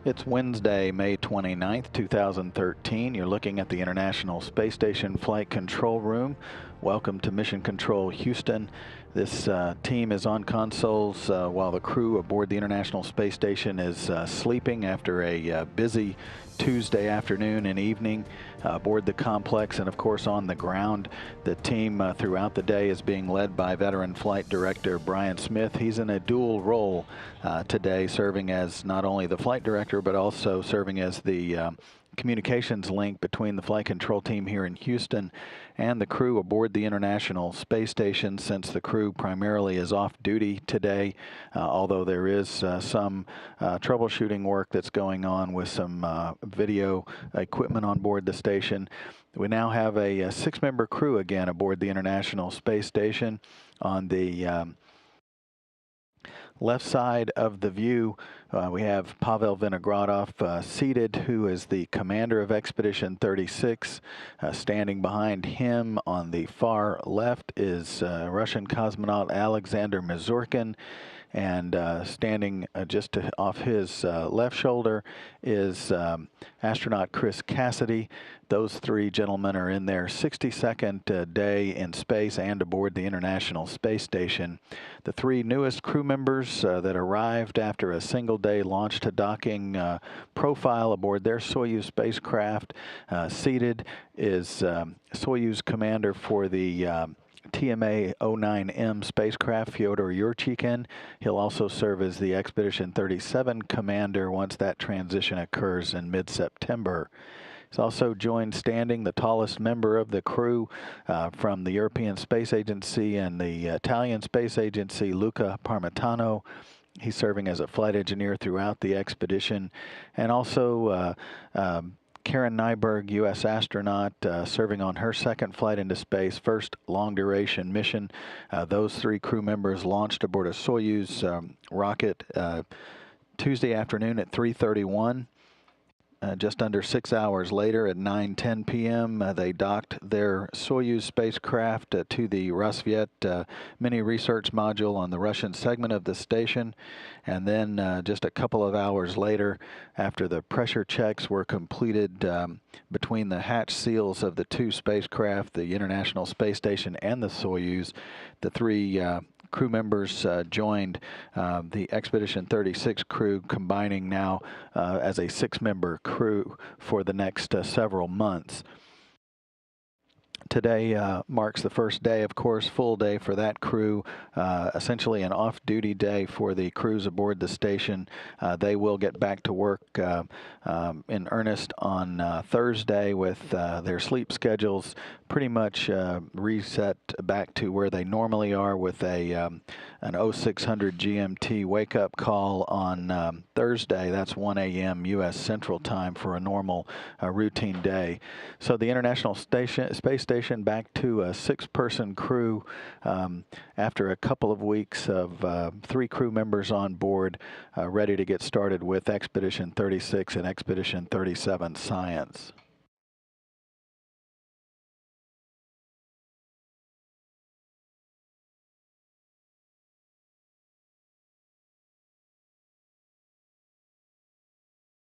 It's Wednesday, May 29th, 2013. You're looking at the International Space Station Flight Control Room. Welcome to Mission Control Houston. This team is on consoles while the crew aboard the International Space Station is sleeping after a busy Tuesday afternoon and evening aboard the complex, and of course on the ground. The team throughout the day is being led by veteran flight director Brian Smith. He's in a dual role today, serving as not only the flight director but also serving as the communications link between the flight control team here in Houston and the crew aboard the International Space Station, since the crew primarily is off duty today, although there is some troubleshooting work that's going on with some video equipment on board the station. We now have a six-member crew again aboard the International Space Station. On the left side of the view, we have Pavel Vinogradov seated, who is the commander of Expedition 36. Standing behind him on the far left is Russian cosmonaut Alexander Mazurkin, and standing just off his left shoulder is astronaut Chris Cassidy. Those three gentlemen are in their 62nd day in space and aboard the International Space Station. The three newest crew members that arrived after a single-day launch-to-docking profile aboard their Soyuz spacecraft. Seated is Soyuz commander for the TMA-09M spacecraft, Fyodor Yurchikhin. He'll also serve as the Expedition 37 commander once that transition occurs in mid-September. He's also joined standing the tallest member of the crew from the European Space Agency and the Italian Space Agency, Luca Parmitano. He's serving as a flight engineer throughout the expedition. And also Karen Nyberg, U.S. astronaut, serving on her second flight into space, first long-duration mission. Those three crew members launched aboard a Soyuz rocket Tuesday afternoon at 3:31. Just under 6 hours later, at 9:10 p.m., they docked their Soyuz spacecraft to the Rassvet mini research module on the Russian segment of the station. And then just a couple of hours later, after the pressure checks were completed between the hatch seals of the two spacecraft, the International Space Station and the Soyuz, the three crew members joined the Expedition 36 crew, combining now as a six-member crew for the next several months. Today marks the first day, of course, full day for that crew, essentially an off-duty day for the crews aboard the station. They will get back to work in earnest on Thursday with their sleep schedules pretty much reset back to where they normally are, with an 0600 GMT wake-up call on Thursday. That's 1 a.m. U.S. Central Time for a normal routine day. So the International Space Station back to a six-person crew after a couple of weeks of three crew members on board, ready to get started with Expedition 36 and Expedition 37 science.